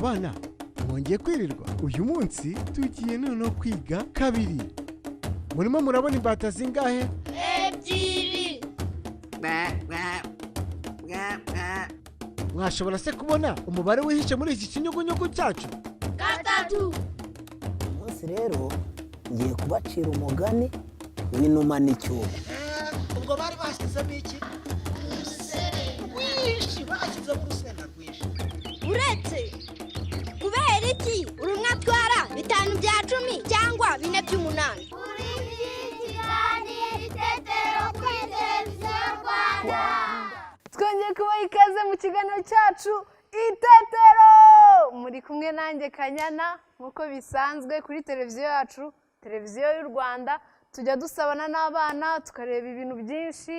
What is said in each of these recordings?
abana mwongeye kwirirwa. Uyu munsi tugiye noneho kwiga kabiri. Murimo murabona imbata zingahe? Ebyiri. Mwashobora se kubona umubare wihishe muri iki kinyugunyugu cyacu? 3. Umunsi rero ngiye kubacira umugani w'inuma n'icyugu. Ubwo bari bashyizemo iki? Rwishi, bashyizemo urusenda rwishi. Uretse kubera iki urumwe atwara 5 bya 10 cyangwa 4 by'umunani? Kuri Ikiganiro ITETERO kuri televiziyo Rwanda. Twongeye kubaha ikaze mu kiganiro cyacu ITETERO. Muri kumwe nanjye Kanyana nk'uko bisanzwe kuri televiziyo yacu, televiziyo y'u Rwanda. Tujya dusabana n'abana tukareba ibintu byinshi.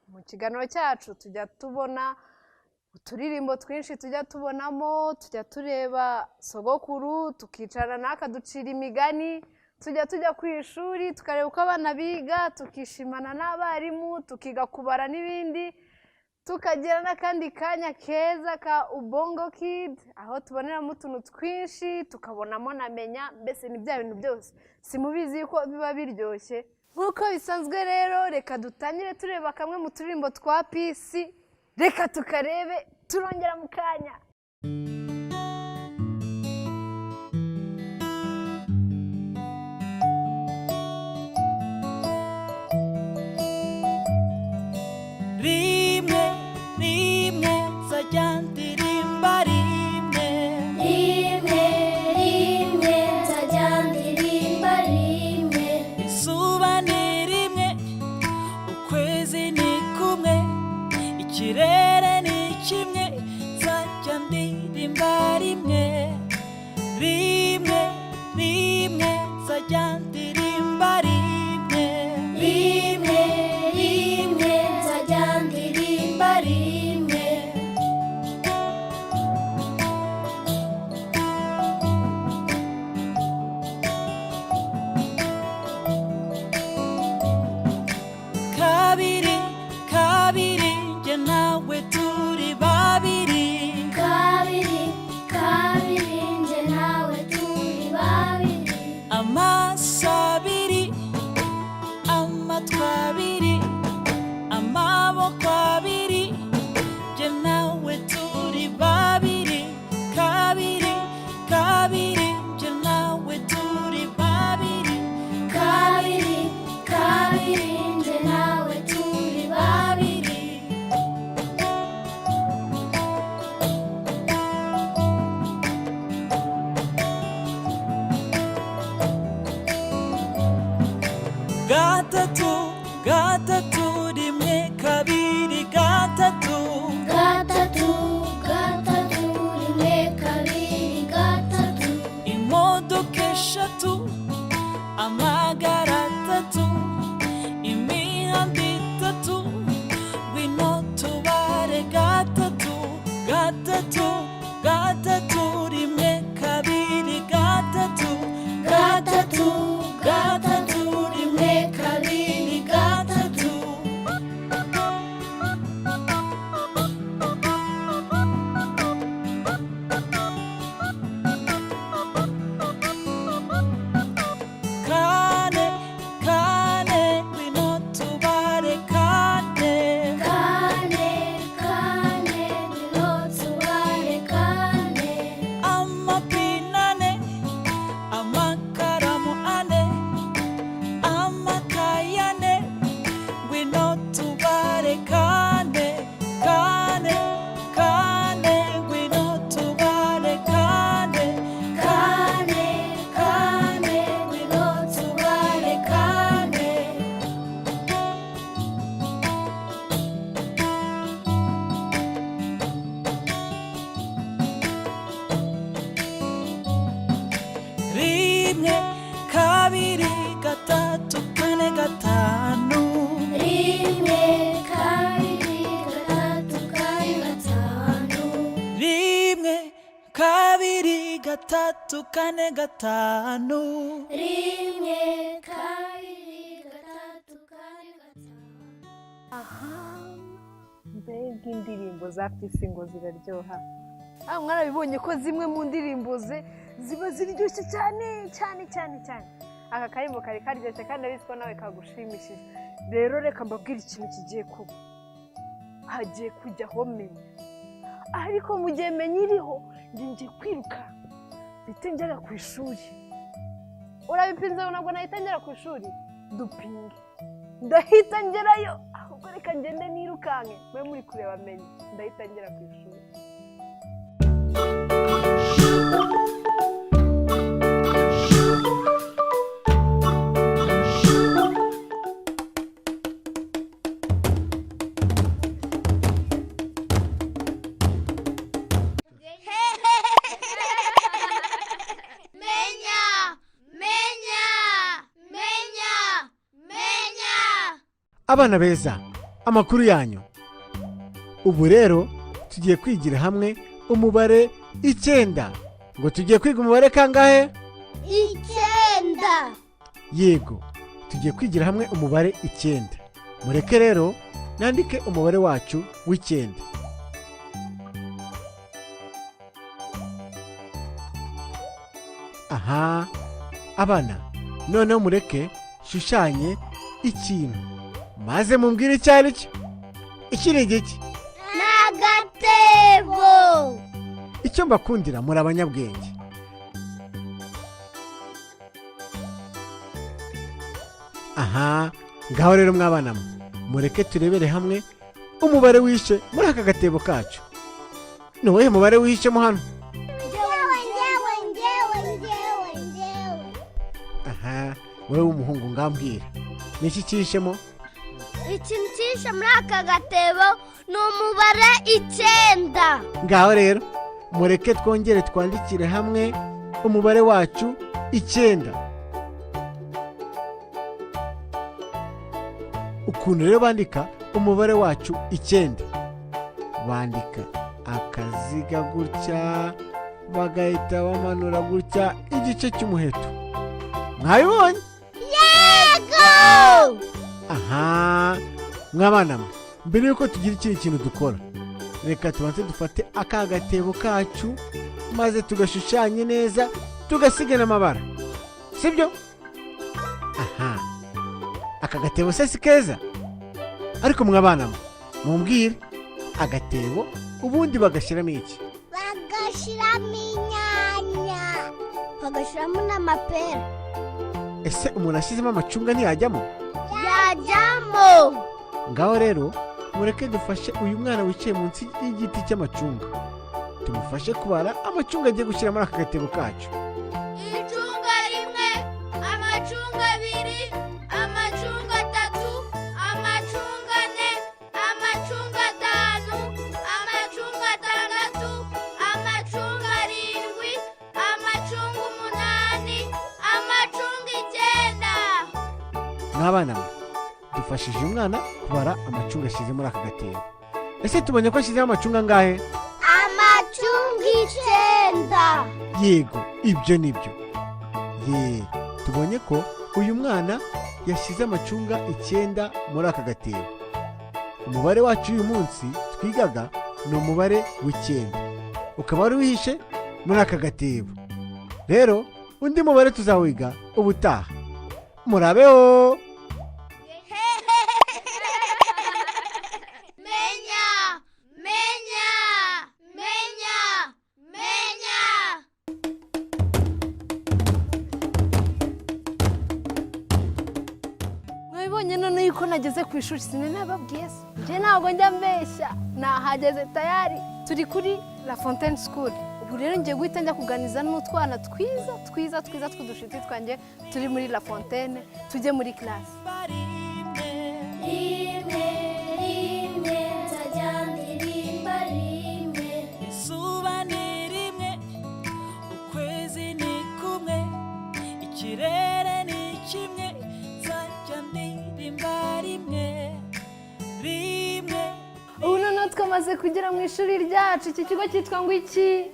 Mu kiganiro cyacu tujya tubona uturirimbo twinshi, tujya tubonamo, tujya tureba sogokuru, tukicara n'akaducira imigani, tujya ku ishuri tukareba uko abana biga, tukishimana n'abarimu, tukiga kubara n'ibindi. Tukagira n'akandi kanya keza ka Ubongo Kid, aho tuboneramo utuntu twinshi, tukabonamo na menya, mbese ni bya bintu byose simubizi yuko biba biryoshye. Nk'uko bisanzwe rero, reka dutangire tureba kamwe mu turirimbo twa Peace. Reka tukarebe, turongera mu kanya. gatatu kane gatanu rimwe kabiri gatatu kane gatanu. Aha, mbega indirimbo za Peace ngo ziraryoha. mwarabibonye ko zimwe mu ndirimbo ze ziba ziryoshye cyane cyane cyane cyane. Aka karimbo kari karyoshye kandi abizi ko nawe kagushimishije. Rero reka mbabwire ikintu kigiye kuba. Hagiye kujyaho menya. Ariko mu gihe menya iriho ngiye kwiruka bite njyaga ku ishuri. Urabipinze nabwo nahita ngera ku ishuri dupinge. Ndahita ngerayo ahubwo reka ngende nirukanke mwe muri kureba menya. Ndahita ngera ku ishuri. Abana beza, amakuru yanyu. Ubu rero tugiye kwigira hamwe umubare 9. Ngo tugiye kwiga umubare kangahe? 9. Yego, tugiye kwigira hamwe umubare 9. Mureke rero nandike umubare wacu w'9. Aha, abana, noneho mureke shushanye ikintu. Maze mumbwire icyo ari cyo. Iki ni igiki? N'agatebo. Icyo mbakundira muri abanyabwenge. Aha, ngaho rero mwabana mureke turebere hamwe umubare wishe muri aka gatebo kacu. Ni uwuhe mubare wihishemo hano? Njyewe. Aha, wowe w'umuhungu ngambwira. Ni iki cyihishemo? Ikintu cyishe muri aka gatebo ni umubare 9. Ngaho rero mureke twongere twandikire hamwe umubare wacu 9. Ukuntu rero bandika umubare wacu 9. Bandika akaziga gutya bagahita bamanura gutya igice cy'umuheto. Mwabibonye? Yego! Aha, mwabana mbere yuko tugira ikindi kintu dukora, reka tubanze dufate aka gatebo kacu maze tugashushanye neza tugasigana amabara, sibyo? Aha, aka gatebo se si keza? Ariko mwabana mumbwire, agatebo ubundi bagashyiramo iki? Bagashyiramo inyanya, bagashyiramo n'amapera. Ese umuntu ashyizemo amacunga ntiyajyamo? Yajyamo. Ngaho rero mureke dufashe uyu mwana wicaye munsi y'igiti cy'amacunga, tumufashe kubara amacunga agiye gushyira muri aka gatebo kacu. Icunga rimwe, amacunga 2, amacunga 3, amacunga 4, amacunga 5, amacunga 6, amacunga 7, amacunga 8, amacunga 9. Mwabana dufashije umwana kubara amacunga ashyize muri aka gatebo. Ese tubonye ko ashyizeho amacunga angahe? Amacunga 9. Yego, ibyo nibyo. Tubonye ko uyu mwana yashyize amacunga 9 muri aka gatebo. Umubare wacu uyu munsi twigaga ni umubare w'9. Ukaba wari wihishe muri aka gatebo. Rero undi mubare tuzawiga ubutaha. Murabeho! Mwabonye none yuko nageze ku ishuri sinababwiye se. Je ntabwo njya mbeshya. Nahageze tayari. Turi kuri La Fontaine School. Ubu rero ngiye guhita njya kuganiza n'utwana twiza tw'udushiti twanjye turi muri La Fontaine tujye muri class. Rimwe nzajya ndirimba rimwe. Izuba ni rimwe, ukwezi ni kumwe, ikirere ni kimwe, nzajya ndirimba rimwe. Ubu noneho twamaze kugera mu ishuri ryacu. Iki kigo cyitwa ngo iki?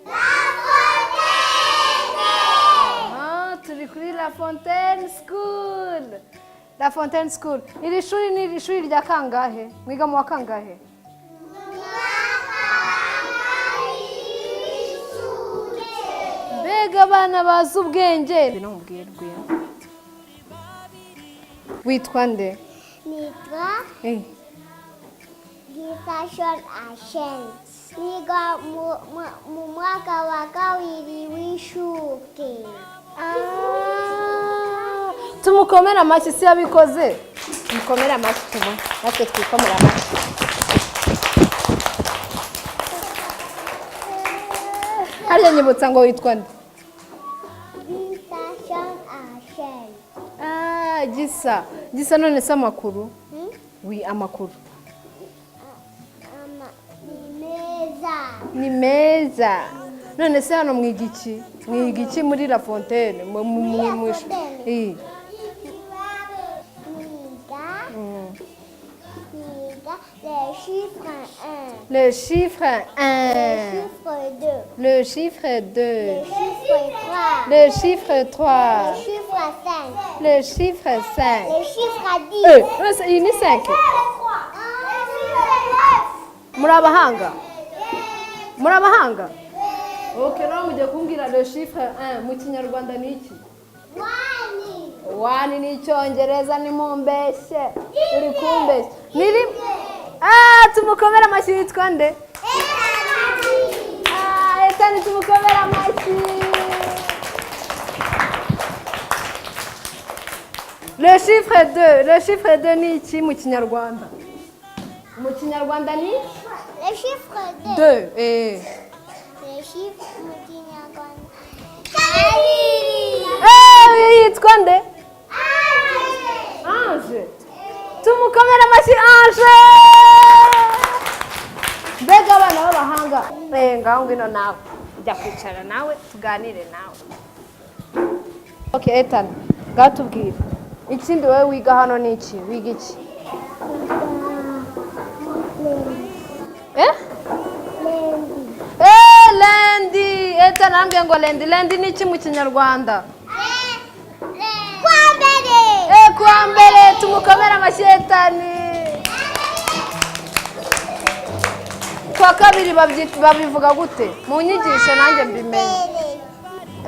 Turi kuri La Fontaine School. La Fontaine School. Iri shuri ni ishuri rya kangahe? Mwiga mu wa kangahe? mbega abana bazi ubwenge binamubwirwe. Witwa nde? Nitwa Eh, Gisashon Ashen. Niga mu mwaka wa kabiri w'ishuke. tumukomere amashyi si yabikoze. Tumukomere amashyi tubone natwe twikomere amashyi. Hariya nyibutsa ngo witwa nde? Gisashon Ashen. Gisa none se amakuru? Wi amakuru ni meza. None se hano mwiga iki muri La Fontaine mwishu? Le chiffre 1, le chiffre 2, le chiffre 3, le chiffre 5, le chiffre 10. Il est 5. Murabahanga? Okay, nawe mujye kumbwira le chiffre 1 mu kinyarwanda ni iki? Wani ni icyongereza ni mumbeshye. Uri kumbeshye. Niri tumukomera amashyi yitwa nde? Etani tumukomera amashyi. Le chiffre 2 ni iki mu kinyarwanda? Mu kinyarwanda ni Le chiffre 2. 2. Le chiffre mu kinyarwanda. Yitwa nde? Ange. Tumukomere amashyi Ange. Mbega abana b'abahanga. Ngaho ngwino nawe. Ujya kwicara nawe tuganire nawe. Okay, Ethan. Gatubwire. Ikindi wowe wiga hano ni iki? Wiga iki? Lendi. Ethan ambye ngo lendi ni iki mu kinyarwanda? Kwa mbere tumukomera amashyi Etani. Kwa kabiri babivuga gute? Mu nyigisho nanjye mbimenye.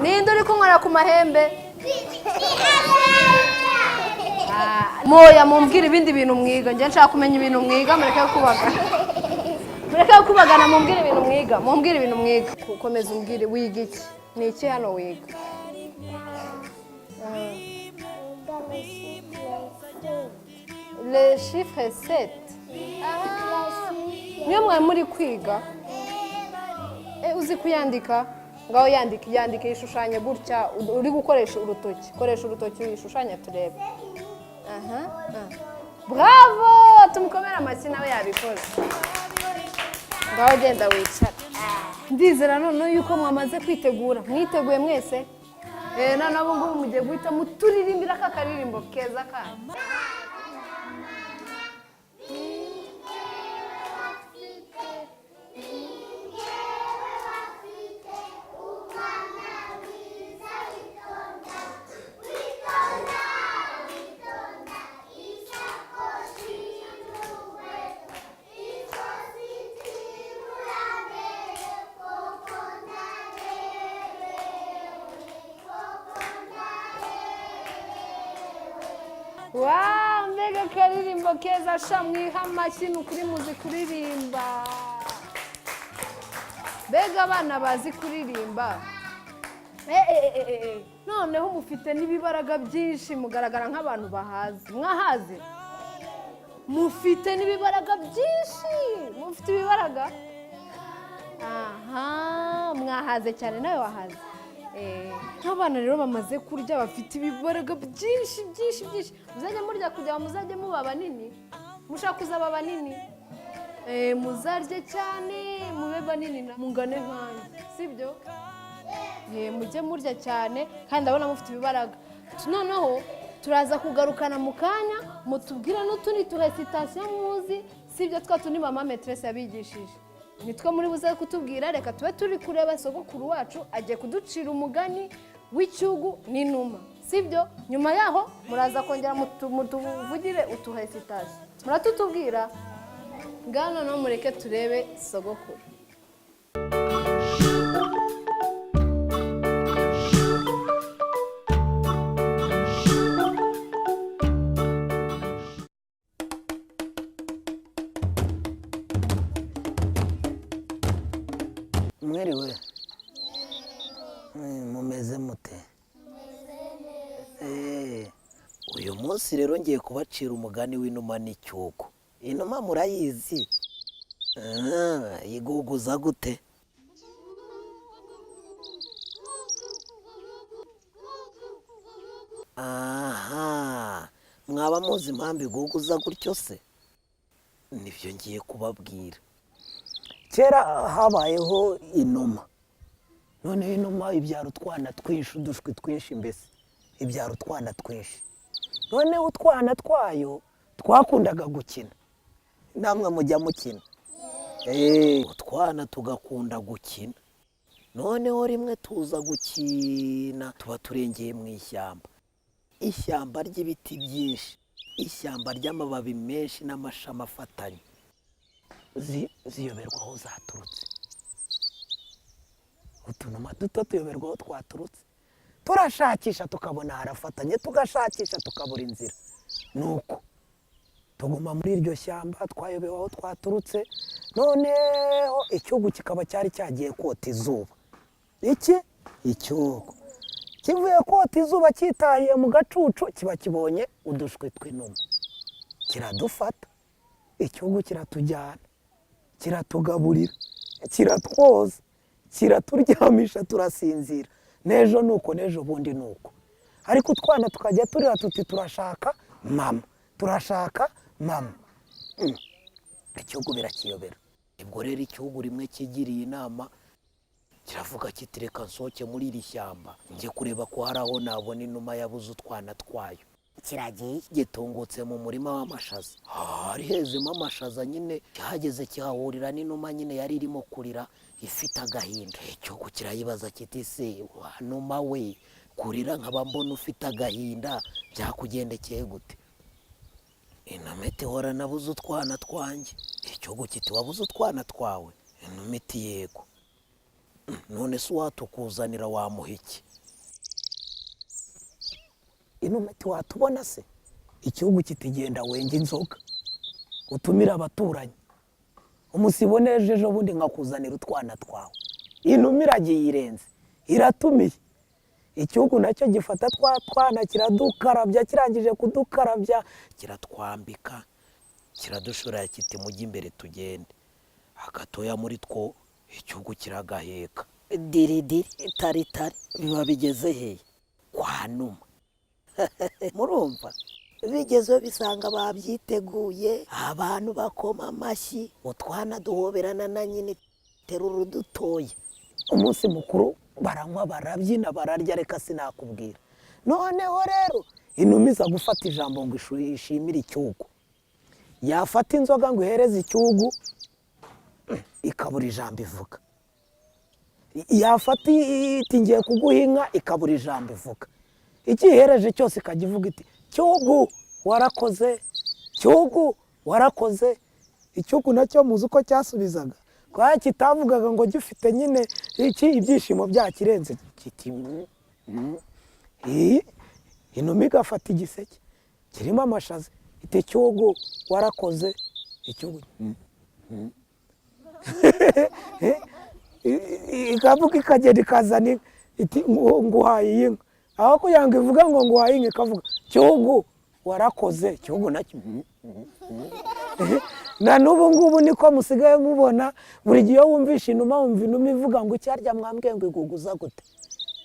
Ninde uri kunywera ku mahembe? Moya mumbwire ibindi bintu mwiga. Nje nshaka kumenya ibintu mwiga mureke kubagana mumbwire ibintu mwiga. Mumbwire ibintu mwiga. Komeza umbwire wiga iki? Ni iki hano wiga? Le chiffre 7. Niyo mwe muri kwiga? Uzi kuyandika? Ngaho yandika ishushanya gutya uri gukoresha urutoki. Koresha urutoki uyishushanya turebe. Bravo! Tumukomera amashyi nawe yabikoze. Ngaho genda wicara. Ndizera none yuko mwamaze kwitegura. Mwiteguye mwese? None abo ngo mugiye guhita muturirimbira aka karirimbo keza kanyu. Mbega karirimbo keza sha mwiha amashyi nukuri muzi kuririmba. Mbega abana bazi kuririmba. Noneho mufite n'ibibaraga byinshi mugaragara nk'abantu bahazi. Mwahazi? Mufite n'ibibaraga byinshi. Mufite ibibaraga? Mwahaze cyane nawe wahaze. Nk'abana rero bamaze kurya bafite ibibaraga byinshi. Muzajya murya kugira ngo muzajye muba banini. Mushaka kuzaba banini. Muzarye cyane mube banini mungane nkanjye. Sibyo? Mujye murya cyane kandi ndabona mufite ibibaraga. Noneho turaza kugarukana mu kanya mutubwira n'utundi tuhesitation muzi. Sibyo twatundi mama maîtresse yabigishije. Nitwe muri buze kutubwira reka tube turi kureba sogokuru wacu agiye kuducira umugani w'icyugu n'inuma. Sibyo? Nyuma yaho muraza kongera mutuvugire utuhesitation. Muratutubwira? Ngano no mureke turebe sogokuru. mwiriwe mumeze mute uyu munsi rero ngiye kubacira umugani w'inuma n'icyugu. Inuma murayizi yiguguza gute? Aha, mwaba muzi impamvu iguguza gutyo se? Nibyo ngiye kubabwira. Kera habayeho inuma, noneho inuma ibyara utwana twinshi, udushwi twinshi, mbese ibyara utwana twinshi. Noneho utwana twayo twakundaga gukina. Namwe mujya mukina? Utwana tugakunda gukina. Noneho rimwe tuza gukina, tuba turengeye mu ishyamba. Ishyamba ry'ibiti byinshi, ishyamba ry'amababi menshi n'amashami afatanye. Ziyoberwa aho zaturutse. Utunuma duto tuyoberwa aho twaturutse. Turashakisha tukabona harafatanye, tugashakisha tukabura inzira. Nuko tuguma muri iryo shyamba, twayobewe aho twaturutse. Noneho icyugu kikaba cyari cyagiye kota izuba. Iki? Icyugu. Kivuye kota izuba cyitahiye mu gacucu, kiba kibonye udushwi tw'inuma. Kiradufata. Icyugu kiratujyana, kiratugaburira, kiratwoza, kiraturyamisha, turasinzira. N'ejo nuko, n'ejo bundi nuko. Ariko utwana tukajya turira tuti turashaka mama, turashaka mama. Icyugu birakiyobera. Ubwo rero icyugu rimwe kigiriye inama, kiravuga kiti reka nsohoke muri iri shyamba njye kureba ko hari aho nabona inuma yabuze utwana twayo. Kiragiye gitungutse mu murima w'amashaza. Hari hezemo amashaza nyine, cyahageze kihahurira n'inuma nyine yari irimo kurira ifite agahinda. Icyugu kirayibaza kiti se numa we, kurira nkaba mbona ufite agahinda byakugendekeye gute? Inuma iti hora nabuze utwana twanjye. Icyugu kiti wabuze utwana twawe? Inuma iti yego. None se uwatukuzanira wamuha iki? Inuma iti watubona se? Icyugu kiti genda wenga inzoga utumira abaturanyi, umusibone ejo bundi nkakuzanira utwana twawe. Inuma iragiye irenze, iratumiye. Icyugu nacyo gifata twana kiradukarabya, kirangije kudukarabya kiratwambika, kiradushorera kiti mujye imbere tugende. Agatoya muri two icyugu kiragaheka. Diridiri taritari biba bigeze hehe? Kwa numa. Murumva? Bigezeho bisanga babyiteguye, abantu bakoma amashyi, utwana duhoberana na nyine terura dutoya. Umunsi mukuru baranywa, barabyina, bararya, reka sinakubwira. Noneho rero inuma iza gufata ijambo ngo ishimire icyugu. Yafata inzoga ngo ihereze icyugu, ikabura ijambo ivuga. Yafata iti ngiye kuguha inka, ikabura ijambo ivuga. Ikihereje cyose ikajya ivuga iti cyugu warakoze, cyugu warakoze. Icyugu nacyo muzi uko cyasubizaga, kwa kitavugaga ngo gifite nyine iki ibyishimo byakirenze kiti inuma igafata igiseke kirimo amashaza iti cyugu warakoze. Icyugu ikavuga, ikagenda ikazana iti nguhaye inka. Aho kugira ngo ivuga ngo nguhaye inka, ikavuga cyugu warakoze. Cyugu nacyo na n'ubu ngubu niko musigaye mubona, buri gihe wumvisha inuma, wumva inuma ivuga ngo icyarya mwambwe ngo iguguza gute?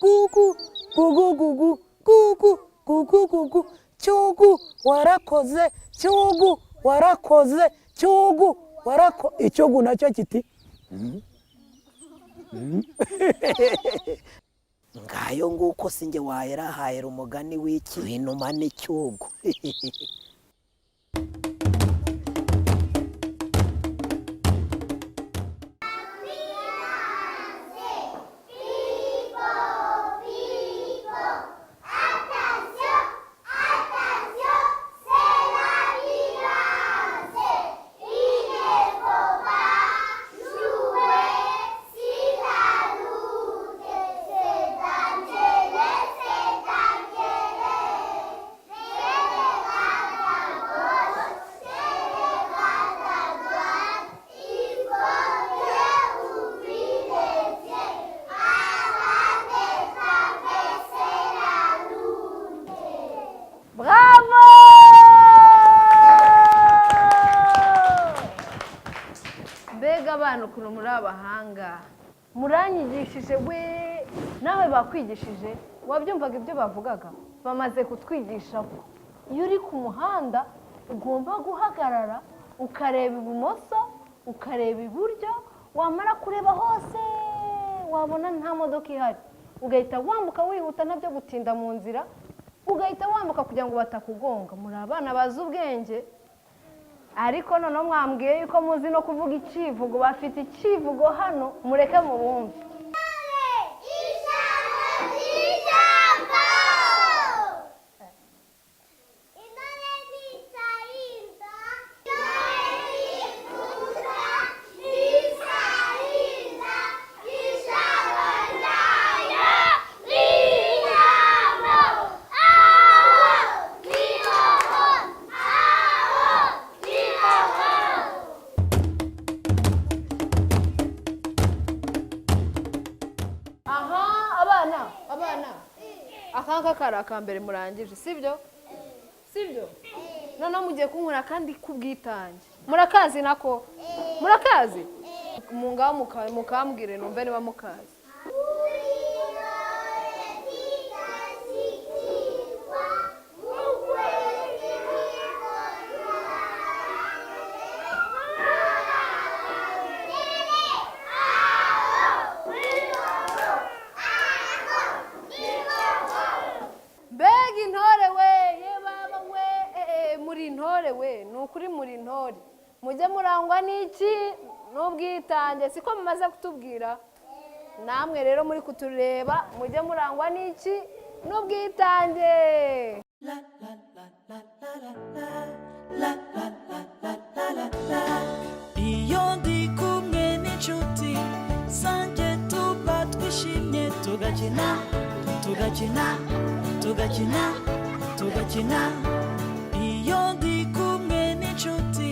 Gugu gugu gugu gugu gugu gugu, cyugu warakoze, cyugu warakoze, cyugu warako. Icyugu nacyo kiti ngayo nguko sinjye wahera umugani w'iki w'inuma n'icyugu. abana ukuntu muri abahanga muranyigishije we nawe bakwigishije wabyumvaga ibyo bavugaga bamaze kutwigisha ko iyo uri ku muhanda ugomba guhagarara ukareba ibumoso ukareba iburyo wamara kureba hose wabona nta modoka ihari ugahita wambuka wihuta nabyo gutinda mu nzira ugahita wambuka kugira ngo batakugonga muri abana bazi ubwenge ariko noneho mwambwiye yuko muzi no kuvuga icivugo bafite icivugo hano mureke mu bumve akanga kari akambere murangije sibyo noneho mugiye kunkura kandi kubwitange murakazi nako murakazi mungaho mukambwire numve niba mukazi nukuri muri intore mujye murangwa n'iki n'ubwitange siko mumaze kutubwira namwe rero muri kutureba mujye murangwa n'iki n'ubwitange iyo ndi kumwe n'inshuti zanjye tuba twishimye tugakina iyo ndi kumwe n'inshuti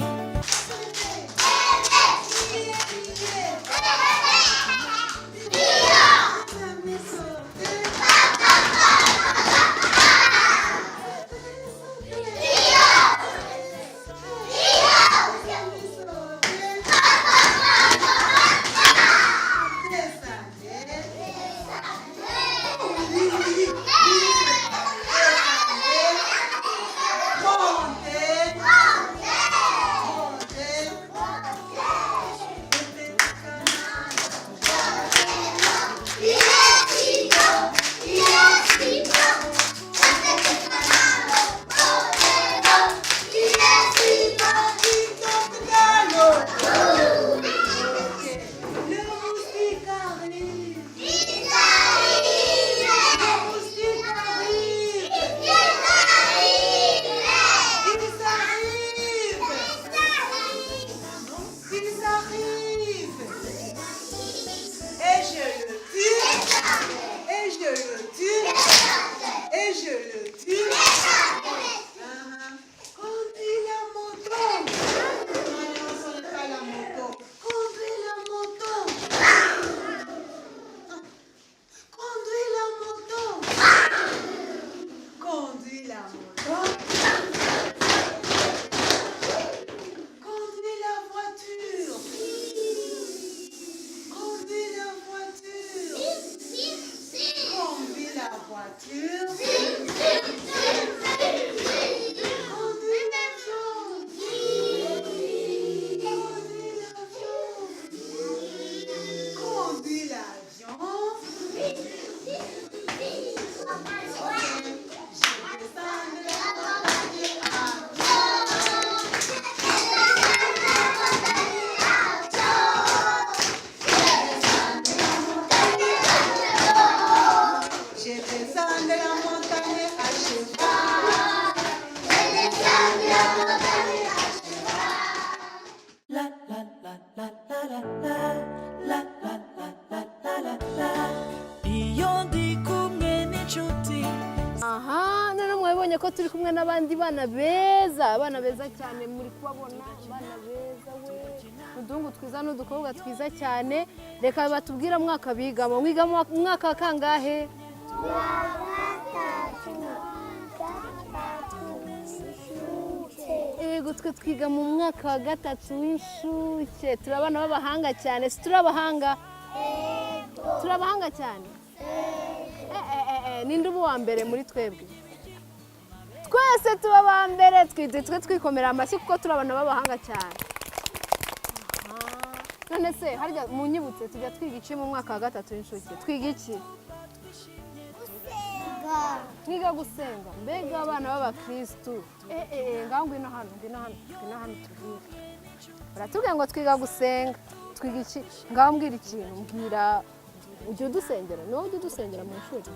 ko turi kumwe n'abandi bana beza cyane muri kubabona abana beza we udungu twiza n'udukobwa twiza cyane reka batubwira mwaka bigamo mwiga mwaka kangahe yego twe twiga mu mwaka wa 3 w'inshuke turabana b'abahanga cyane si turabahanga turabahanga cyane ninde ubu wa mbere muri twebwe twese tuba ba mbere twe twikomera amashyi kuko turabana b'abahanga cyane none se harya mu nyibutse tujya twiga iki mu mwaka wa 3 w'inshuke twiga iki twiga gusenga mbega abana b'abakristu ngaho ngwino hano tubwire baratubwira ngo twiga gusenga twiga iki ngaho mbwira ikintu mbwira ujye udusengera niwo ujye udusengera mu ishuri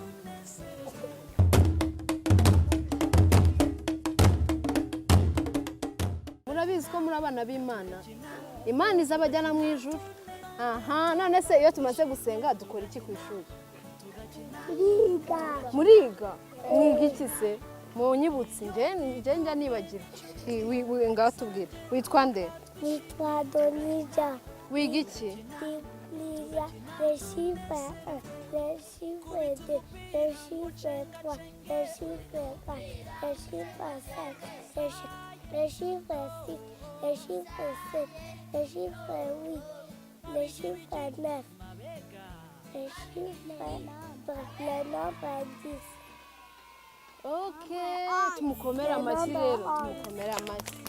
murabizi ko muri abana b'Imana Imana izabajyana mu ijuru none se iyo tumaze gusenga dukora iki ku ishuri muriga mwiga iki se mu nyibutsi nje njya nibagira ngaho tubwire witwa nde Nitwa Donija. wiga iki Niga le chiffre 1, le chiffre 2, le chiffre 3, le chiffre 4, le chiffre 5, le chiffre 6, le chiffre 7, le chiffre 8, le chiffre 9, le chiffre 3, le nombre 10. Okay, tumukomera amashyi rero tumukomera amashyi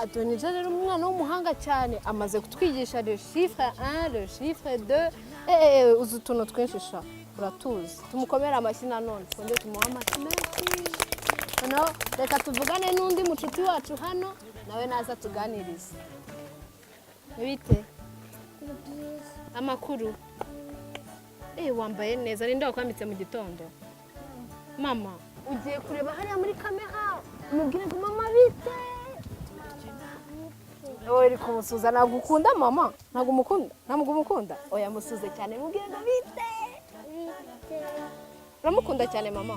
Adonija rero umwana w'umuhanga cyane amaze kutwigisha le chiffre 1 le chiffre 2 uzi utuntu twinshi sha uratuzi tumukomera amashyi nanone twongere tumuha amashyi menshi noneho reka tuvugane n'undi mucuti wacu hano nawe naza tuganirize bite amakuru wambaye neza ninde wakwambitse mu gitondo mama ugiye kureba hariya muri kamera umubwire ngo mama bite wowe uri kumusuza ntabwo ukunda mama ntabwo umukunda oya musuze cyane mubwire ngo bite uramukunda cyane mama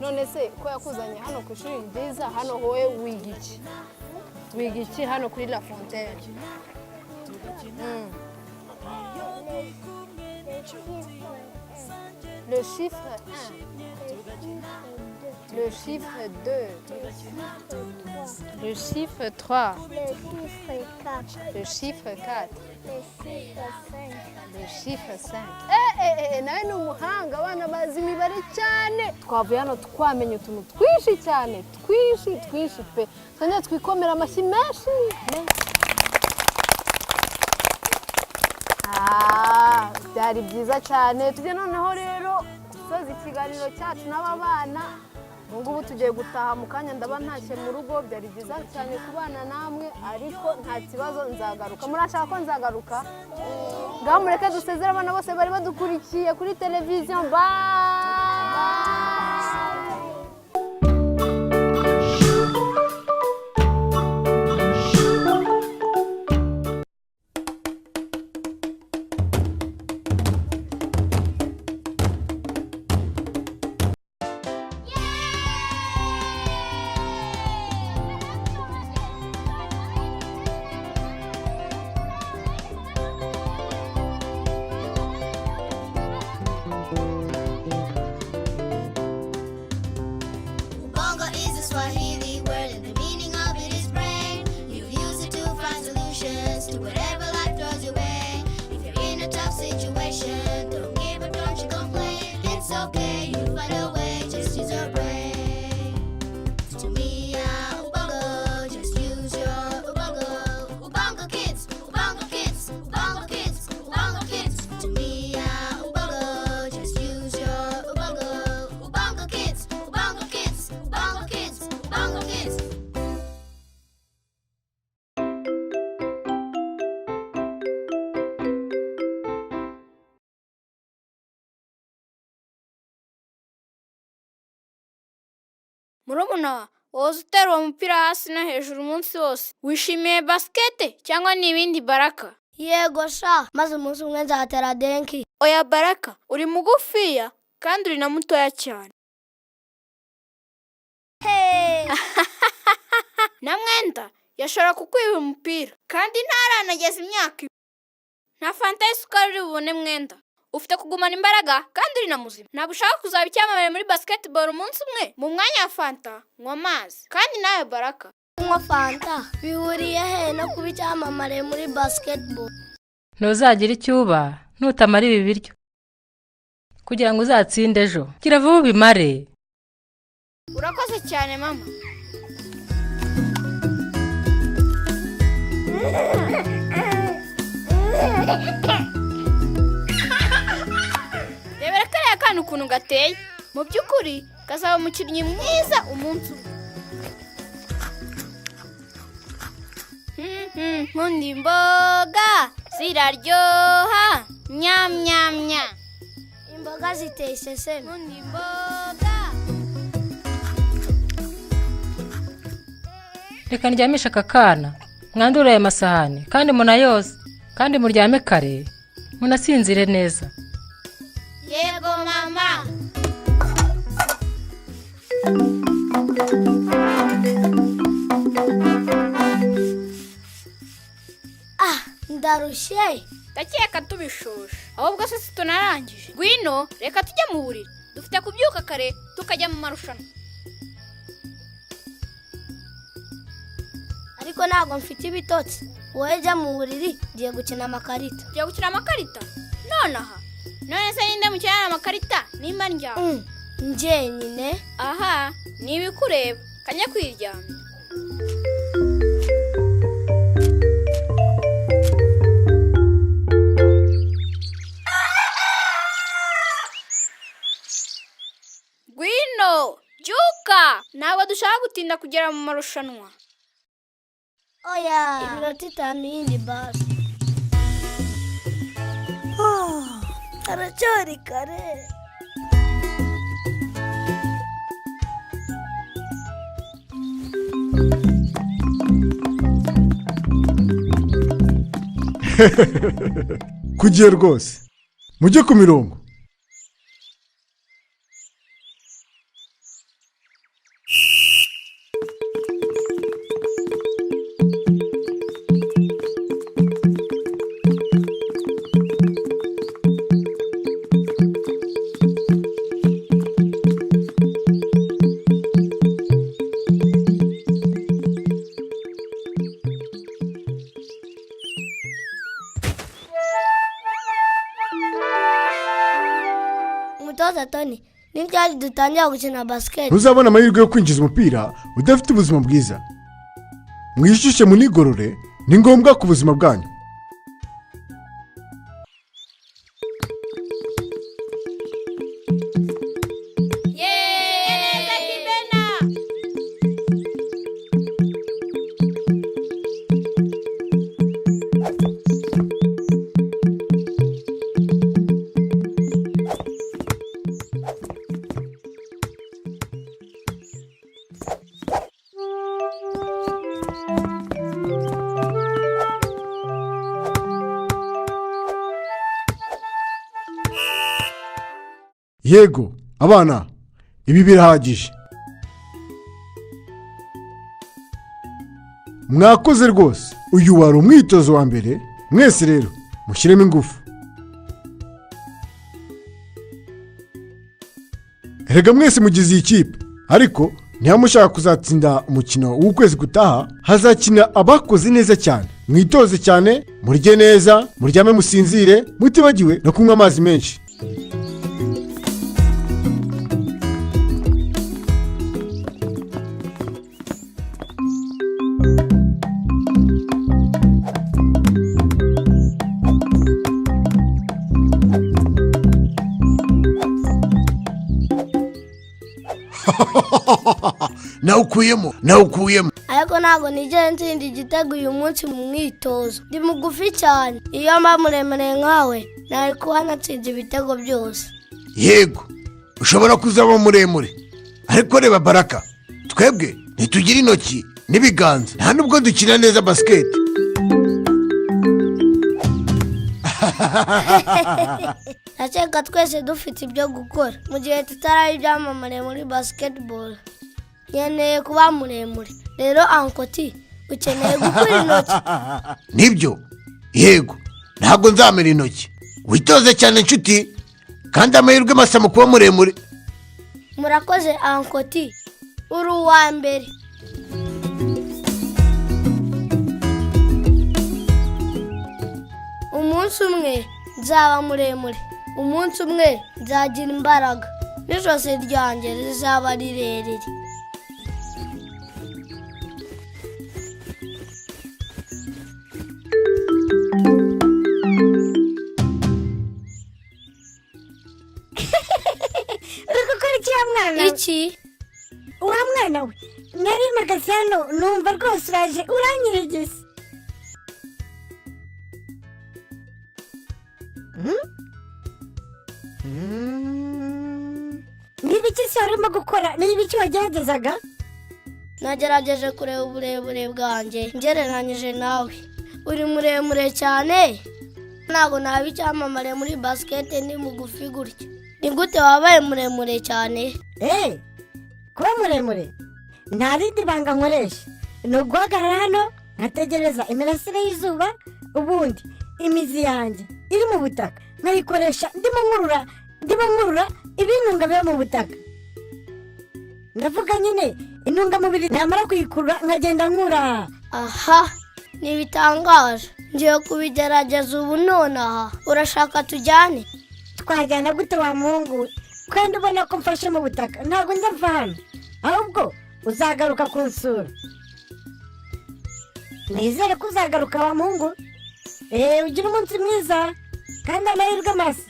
none se ko yakuzanye hano ku ishuri ryiza hano wowe wiga iki hano kuri La Fontaine Le chiffre 1, le chiffre 2, le chiffre 3, Le chiffre 4, le chiffre 4, le chiffre 5, le chiffre 5. Nawe ni umuhanga abana bazi imibare cyane twavuye hano twamenye utuntu twinshi cyane twinshi pe twongere twikomera amashyi menshi byari byiza cyane tujye noneho rero gusoza ikiganiro cyacu n'aba bana ngubu tugiye gutaha mu kanya ndaba ntashye mu rugo byari byiza cyane kubana namwe ariko nta kibazo nzagaruka murashaka ko nzagaruka ngaho mureke dusezere abana bose bari badukurikiye kuri televiziyo bye Bongo is a Swahili word and the meaning of it is brain. You use it to find solutions to whatever life throws your way. If you're in a tough situation, don't give up, don't you complain. It's okay, you find a way, just use your brain. Tumia ubongo, just use your ubongo. Ubongo kids, ubongo kids, ubongo kids, ubongo kids. Tumia ubongo, just use your ubongo. Ubongo kids, ubongo kids, ubongo kids, ubongo kids. Murumuna woza utera uwo mupira hasi no hejuru umunsi wose wishimiye basikete cyangwa ni ibindi Baraka? Yego sha, maze umunsi umwe nzatera denki. Oya Baraka, uri mugufiya kandi uri na mutoya cyane. Na Mwenda yashobora kukwiba umupira kandi ntaranageza imyaka ibiri. Nta fanta y'isukari uri bubone Mwenda. ufite kugumana imbaraga kandi uri na muzima. Ntabwo ushaka kuzaba icyamamare muri basketball umunsi umwe. Mu mwanya wa fanta nywa amazi. Kandi nawe Baraka, kunywa fanta bihuriye he no kuba icyamamare muri basketball? Ntuzagira icyo uba nutamara ibi biryo kugira ngo uzatsinde ejo. Gira vuba ubimare. urakoze cyane mama. Rebera kariya kana ukuntu gateye. Mu by'ukuri gazaba umukinnyi mwiza umunsi umwe. Nkunda imboga ziraryoha nyam nyam nyam. Imboga ziteye iseseme. Nkunda imboga. Reka ndyamisha aka kana mwandure aya masahani kandi munayoze kandi muryame kare munasinzire neza. Yego mama. Ndarushye. Ndakeka tubishoshe. Ahubwo se tunarangije. Gwino, reka tujye mu buriri. Dufite kubyuka kare tukajya mu marushanwa. Ariko ntabwo mfite ibitotsi. Wowe jya mu buriri ngiye gukina amakarita. Ugiye gukina amakarita? Nonaha? None se ninde mukina amakarita nimba ndyama? Njyenyine. Aha, nibikureba. Kanya kwiryamira. Gwino, byuka! Ntabwo dushaka gutinda kugera mu marushanwa. Oya, iminota 5 yindi basi. Aracyari kare. Kugiye rwose mujye ku mirongo. Umutoza Tony, n'ibyari dutangira gukina basket. Ntuzabona amahirwe yo kwinjiza umupira udafite ubuzima bwiza. Mwishyushye munigorore, ni ngombwa ku buzima bwanyu. Yego, abana, ibi birahagije. Mwakoze rwose. Uyu wari umwitozo wa mbere. Mwese rero, mushyiremo ingufu. Erega mwese mugize iyi kipe. Ariko, ntihamushaka kuzatsinda umukino w'ukwezi gutaha, hazakina abakoze neza cyane. Mwitoze cyane, murye neza, muryame musinzire, mutibagiwe no kunywa amazi menshi. Nawukuyemo. Ariko ntabwo nigeze ntsinda igitego uyu munsi mu mwitozo. Ndi mugufi cyane. Iyo mba muremure nkawe, nari kuba natsinze ibitego byose. Yego, ushobora kuzaba muremure. Ariko reba Baraka, twebwe ntitugira intoki n'ibiganza. Nta nubwo dukina neza basket. Ndakeka twese dufite ibyo gukora. Mu gihe tutaraye ibyamamare muri basketball. Nkeneye kuba muremure. Rero ankoti, ukeneye gukora intoki. Nibyo, yego, ntabwo nzamera intoki. witoze cyane nshuti kandi amahirwe masa mu kuba muremure. murakoze ankoti uri uwa mbere. umunsi umwe nzaba muremure, umunsi umwe nzagira imbaraga, n'ijosi ryanjye rizaba rirerire. uri gukora iki wa mwana? Iki? Wa mwana we, nari mpagaze hano numva rwose uraje uranyirigise. N'ibiki se urimo gukora? N'ibiki wageragezaga? Nagerageje kureba uburebure bwanjye ngereranyije nawe. Uri muremure cyane, ntabwo naba icyamamare muri basikete ni mugufi gutya. Ni gute wabaye muremure cyane? Kuba muremure nta rindi banga nkoresha, ni uguhagarara hano nkategereza imirasire y'izuba, ubundi imizi yanjye iri mu butaka nkayikoresha ndimo nkurura ibintunga biba mu butaka. ndavuga nyine intungamubiri namara kuyikurura nkagenda nkura. Aha, ntibitangaje. Ngiye kubigerageza ubu nonaha. Urashaka tujyane? Twajyana gute wa muhungu we? Kandi ubona ko mfashe mu butaka ntabwo ndava hano, ahubwo uzagaruka kunsura. Nizere ko uzagaruka wa muhungu. Ugira umunsi mwiza kandi amahirwe masa.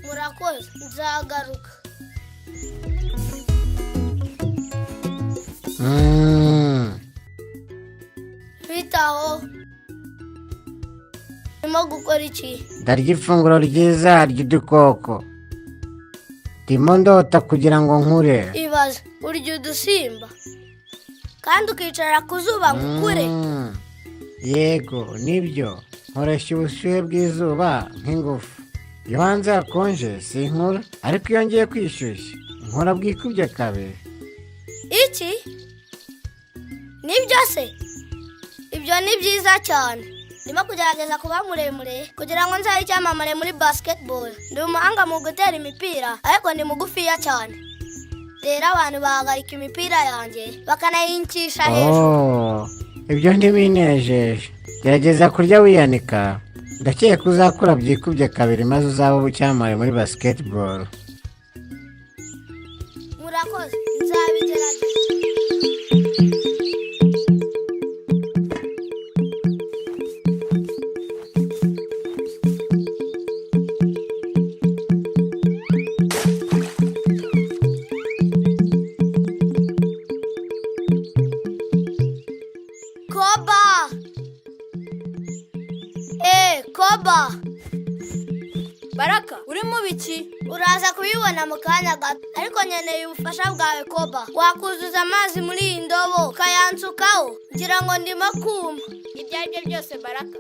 Murakoze, nzagaruka. Bitaho. Ndimo gukora iki? ndarya ifunguro ryiza ry'udukoko. ndimo ndota kugira ngo nkure. Ibaze, urya udusimba kandi ukicara ku zuba ngo ukure. Yego nibyo, nkoresha ubushyuhe bw'izuba nk'ingufu. iyo hanze hakonje sinkura, ariko iyo ngiye kwishyushya nkora bwikubye kabiri. Iki? Nibyo se? Ibyo ni byiza cyane. Ndimo kugerageza kuba muremure kugira ngo nzabe icyamamare muri basketball. Ndi umuhanga mu gutera imipira, ariko ndi mugufiya cyane. Rero abantu bahagarika imipira yanjye bakanayinkisha hejuru. Ibyo ntibinejeje. Gerageza kurya wiyanika, ndakeka uzakura byikubye kabiri maze uzaba icyamamare muri basketball. Murakoze, nzabigerageza. Koba! Baraka, uri mu biki? Uraza kubibona mu kanya gato, ariko nkeneye ubufasha bwawe Koba. Wakuzuza amazi muri iyi ndobo ukayansukaho, ngira ngo ndimo kuma. Ibyo ari byo byose Baraka.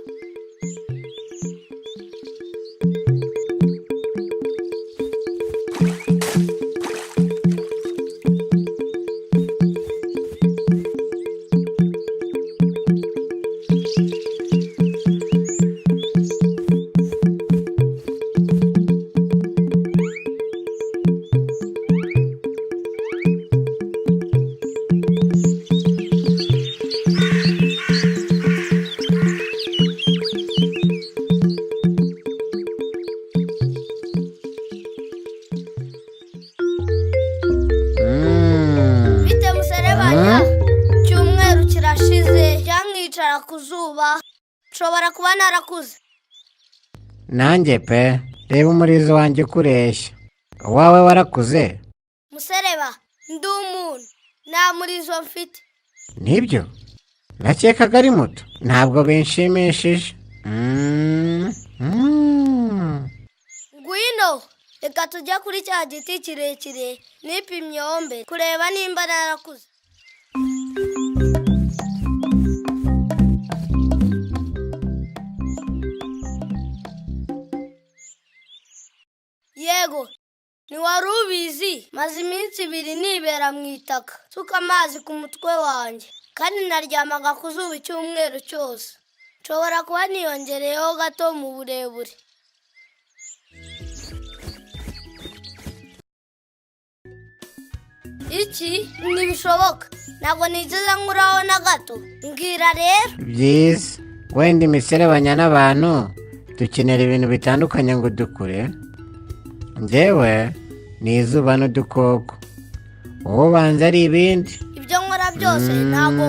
Cyumweru kirashize cyangwicara ku zuba, nshobora kuba narakuze. Nanjye pe, reba umurizo wanjye kureshya. Wawe warakuze? Musereba, ndi umuntu, nta murizo mfite. Nibyo? Nakekaga ari muto, ntabwo binshimishije. Ngwino, reka tujya kuri cya giti kirekire nipimye hombe kureba nimba narakuze. Yego, ntiwari ubizi, maze iminsi 2 nibera mu itaka, nsuka amazi ku mutwe wanjye, kandi naryamaga ku zuba icyumweru cyose. nshobora kuba niyongereyeho gato mu burebure. Iki ntibishoboka, ntabwo nigeze nkuraho na gato. Mbwira rero. byiza wenda imiserebanya n'abantu dukenera ibintu bitandukanye ngo dukure. njyewe ni izuba n'udukoko, wowe ubanza ari ibindi. Ibyo nkora byose ntabwo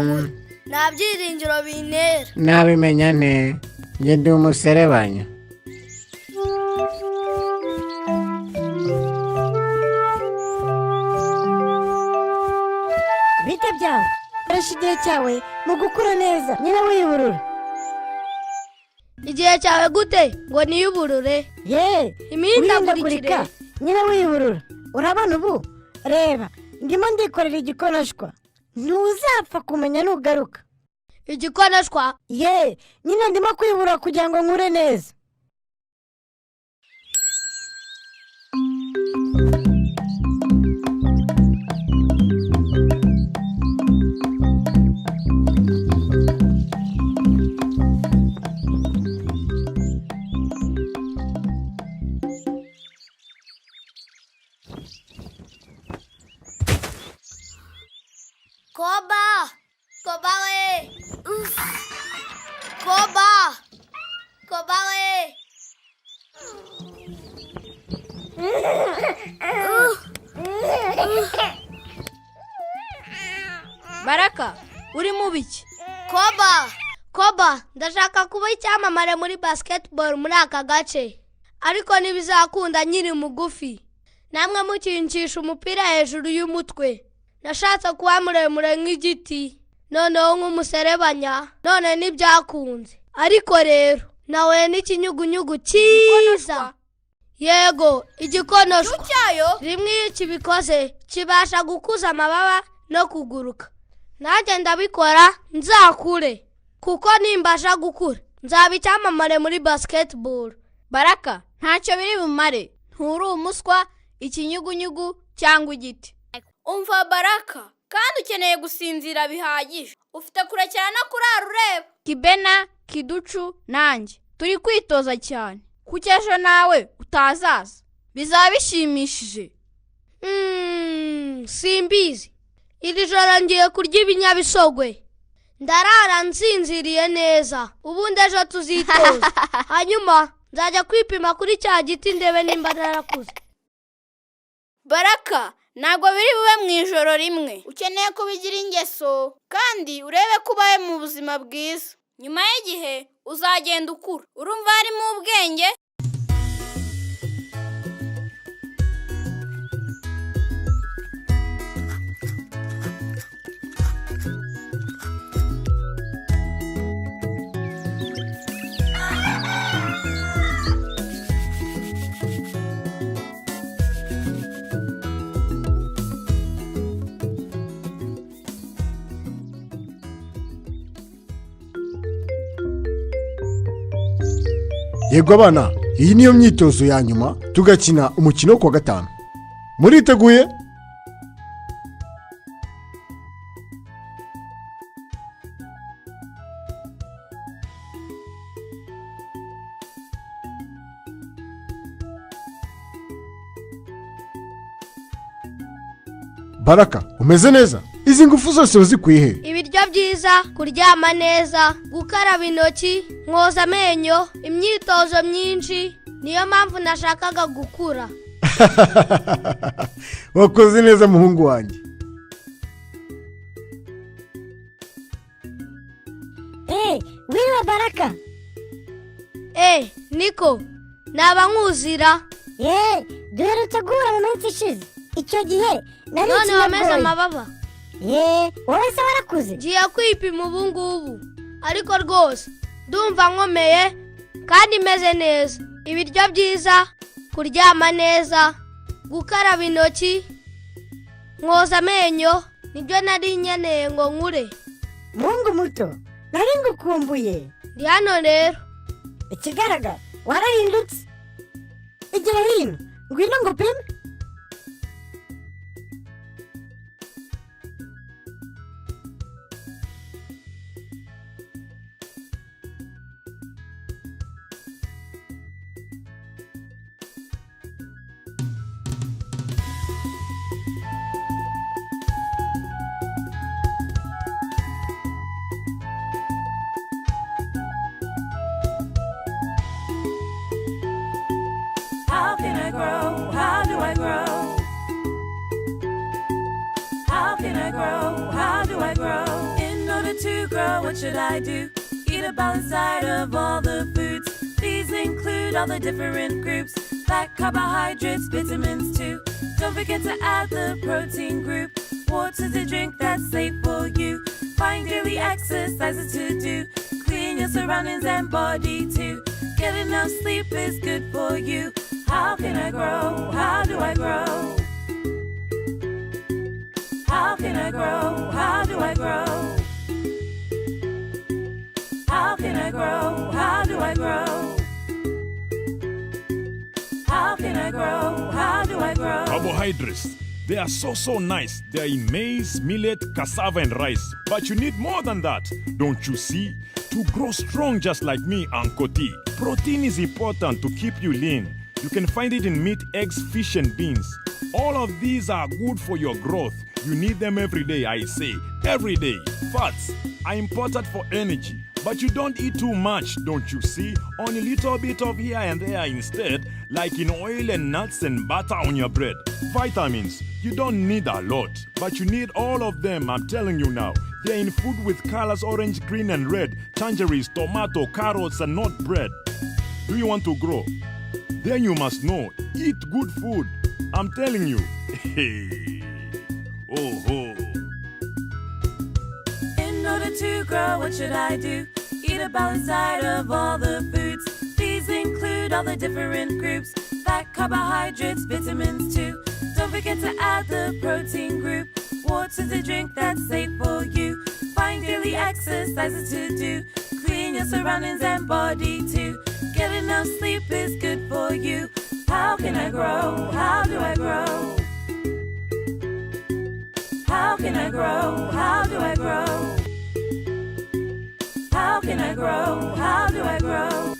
nta byiringiro bintera. nabimenya nte? njye ndi umuserebanya. bite byawe koresha igihe cyawe mu gukura neza nyine wiyuburura. Igihe cyawe gute ngo niyuburure? imihindagurika nyine wiyuburura. urabona ubu reba ndimo ndikorera igikonoshwa, ntuzapfa kumenya nugaruka. Igikonoshwa? nyine ndimo kwiyubura kugira ngo nkure neza. Koba we. Koba we. Baraka, uri mu biki? Koba, ndashaka kuba icyamamare muri basketball muri aka gace. Ariko ntibizakunda nyiri mugufi. Namwe mukincisha umupira hejuru y'umutwe. Nashatse kuba muremure nk'igiti, noneho nk'umuserebanya, none ntibyakunze. Ariko rero nawe n'ikinyugunyugu cyiza. Yego, igikonoshwa. Rimwe iyo kibikoze kibasha gukuza amababa no kuguruka. Nanjye ndabikora nzakure, kuko nimbasha gukura nzaba icyamamare muri basketball. Baraka, ntacyo biri bumare. Nturi umuswa, ikinyugunyugu cyangwa igiti. Umva Baraka, kandi ukeneye gusinzira bihagije. Ufite kurekera no kurara ureba. Kibena, Kiducu nanjye turi kwitoza cyane, kuko ejo nawe utazaza. Bizaba bishimishije. Simbizi. Iri joro ngiye kurya ibinyabisogwe. Ndarara nsinziriye neza. Ubundi ejo tuzitoza. Hanyuma nzajya kwipima kuri cya giti ndebe nimba narakuze. Baraka, ntabwo biri bube mu ijoro rimwe. Ukeneye kubigira ingeso kandi urebe ko ubaye mu buzima bwiza. Nyuma y'igihe uzagenda ukura. Urumva harimo ubwenge? yego abana, iyi niyo myitozo ya nyuma tugakina umukino wo kuwa gatanu. muriteguye? Baraka, umeze neza? izi ngufu zose uzikuye he? Ibiryo byiza, kuryama neza, gukaraba intoki, mwoza amenyo, imyitozo myinshi, niyo mpamvu nashakaga gukura. wakoze neza muhungu wanjye. wiriwe Baraka. Niko, naba nkuzira. duherutse guhura mu minsi ishize. icyo gihe nari none wameze amababa. wowe se warakuze? Ngiye kwipima ubu ngubu, ariko rwose ndumva nkomeye kandi meze neza. Ibiryo byiza, kuryama neza, gukaraba intoki, mwoza amenyo, nibyo nari nkeneye ngo nkure. Mungu muto, nari ngukumbuye. Ndi hano rero. Ikigaragara warahindutse. Igira hino, ngwino ngupime. I grow? How do I grow? In order to grow, what should I do? Eat a balanced diet of all the foods. These include all the different groups, like carbohydrates, vitamins too. Don't forget to add the protein group. Water's a drink that's safe for you. Find daily exercises to do. Clean your surroundings and body too. Get enough sleep is good for you. How can I grow? How do I grow? How can I grow? How do I grow? How can I grow? How do I grow? How can I grow? How do I grow? Carbohydrates. They are so nice. They are in maize, millet, cassava and rice. But you need more than that. Don't you see? To grow strong just like me, Uncle T. Protein is important to keep you lean. You can find it in meat, eggs, fish and beans. All of these are good for your growth. You need them every day, I say. Every day. Fats are important for energy. But you don't eat too much, don't you see? Only a little bit of here and there instead, like in oil and nuts and butter on your bread. Vitamins, you don't need a lot, but you need all of them, I'm telling you now. They're in food with colors orange, green and red, tangerines, tomato, carrots and not bread. Do you want to grow? Then you must know, eat good food. I'm telling you. Oh ho. In order to grow, what should I do? Eat a balanced diet of all the foods. These include all the different groups, like carbohydrates, vitamins too. Don't forget to add the protein group. Water's a drink that's safe for you. Find daily exercises to do. Clean your surroundings and body too. Get enough sleep is good for you. How can I grow? How do I grow? How can I grow? How do I grow? How can I grow? How do I grow?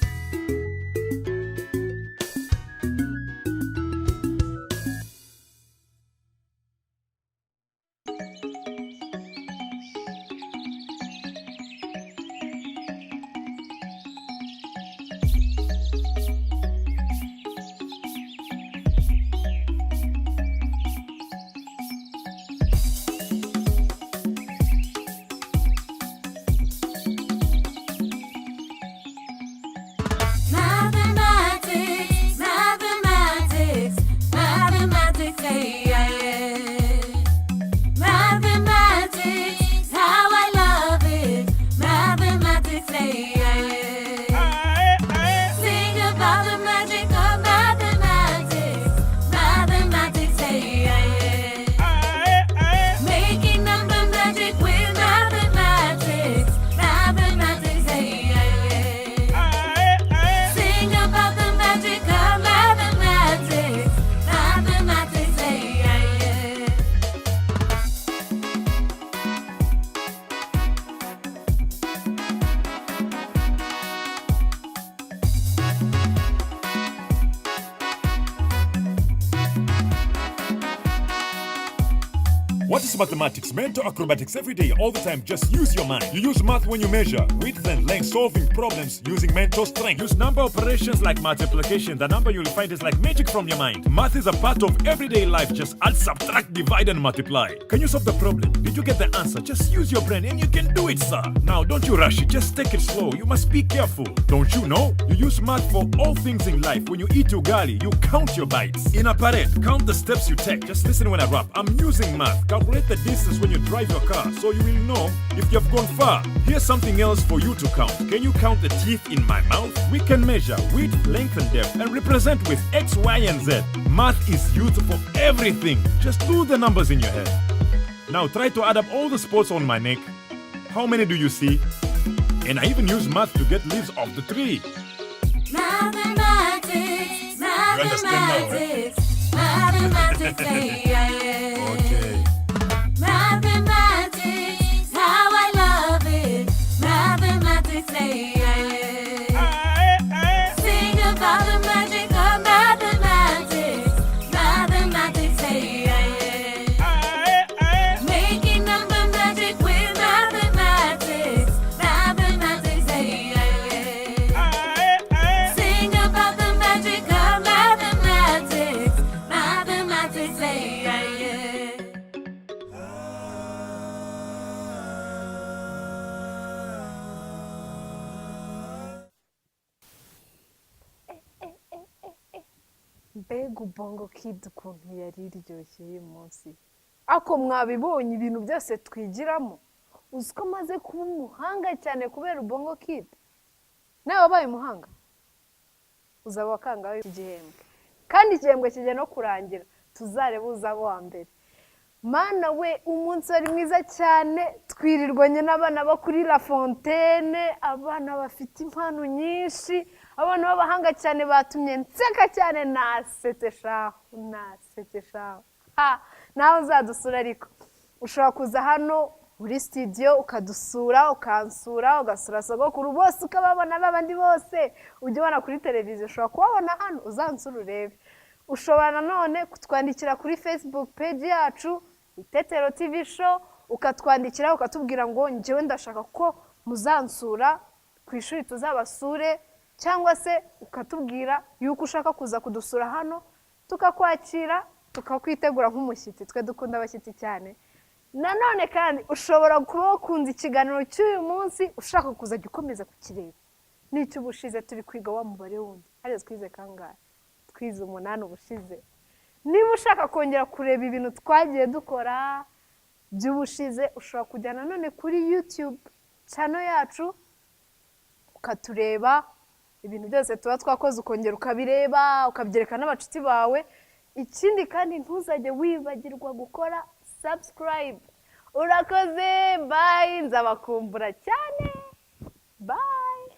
What is mathematics? Mental acrobatics every day, all the time. Just use your mind. You use math when you measure width and length, solving problems using mental strength. Use number operations like multiplication. The number you'll find is like magic from your mind. Math is a part of everyday life. Just add, subtract, divide and multiply. Can you solve the problem? Did you get the answer? Just use your brain and you can do it, sir. Now, don't you rush it. Just take it slow. You must be careful. Don't you know? You use math for all things in life. When you eat ugali, you count your bites. In a parade, count the steps you take. Just listen when I rap. I'm using math. Calculate the distance when you drive your car, so you will know if you've gone far. Here's something else for you to count. Can you count the teeth in my mouth? We can measure width, length and depth and represent with X, Y and Z. Math is used for everything. Just do the numbers in your head. Now try to add up all the spots on my neck. How many do you see? And I even use math to get leaves off the tree. Mathematics, mathematics, mathematics, Okay. Mathematics, how I love it. Mathematics, Sing about the magic of mathematics. Mathematics, Making number magic with mathematics. Mathematics, Sing about the magic of mathematics. Mathematics, mbega ubongo kid ukuntu yari iryoshye uyu munsi ako mwabibonye ibintu byose twigiramo uzi ko amaze kuba umuhanga cyane kubera ubongo kid nawe wabaye umuhanga uzaba wakangawe igihembwe kandi igihembwe kijya no kurangira tuzareba uzaba wa mbere mana we umunsi wari mwiza cyane twirirwanye n'abana bo kuri La Fontaine abana bafite impano nyinshi abana b'abahanga cyane batumye nseka cyane naseteshaho nawe uzadusura ariko ushobora kuza hano muri studio ukadusura ukansura ugasura sogokuru bose ukababona babandi bose ujya ubona kuri televiziyo ushobora kubabona hano uzansura urebe ushobora nanone kutwandikira kuri Facebook page yacu ITETERO TV show ukatwandikira ukatubwira ngo njyewe ndashaka ko muzansura ku ishuri tuzabasure cyangwa se ukatubwira yuko ushaka kuza kudusura hano tukakwakira tukakwitegura nk'umushyitsi twe dukunda abashyitsi cyane nanone kandi ushobora kuba wakunze ikiganiro cy'uyu munsi ushaka kuzajya ukomeza kukireba n'icyo ubushize turi kwiga wa mubare wundi hariya twize kangahe twize 8 ubushize niba ushaka kongera kureba ibintu twagiye dukora by'ubushize ushobora kujya nanone kuri YouTube channel yacu ukatureba ibintu byose tuba twakoze ukongera ukabireba ukabyereka n'abacuti bawe ikindi kandi ntuzajye wibagirwa gukora subscribe urakoze bye nzabakumbura cyane bye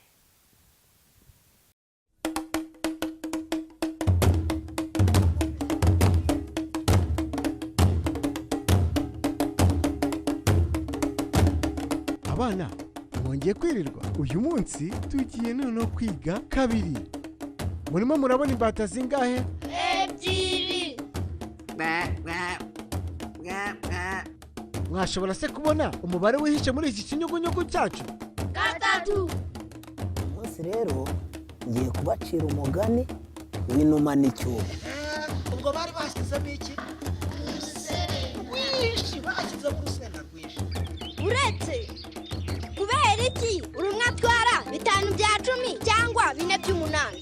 abana mwongeye kwirirwa uyu munsi tugiye noneho kwiga kabiri murimo murabona imbata zingahe ebyiri mwashobora se kubona umubare wihishe muri iki kinyugunyugu cyacu 3 umunsi rero ngiye kubacira umugani w'inuma n'icyugu ubwo bari bashyizemo iki rwinshi bashyizemo urusenda rwinshi uretse kubera iki urumwe atwara 5 bya 10 cyangwa 4 by'umunani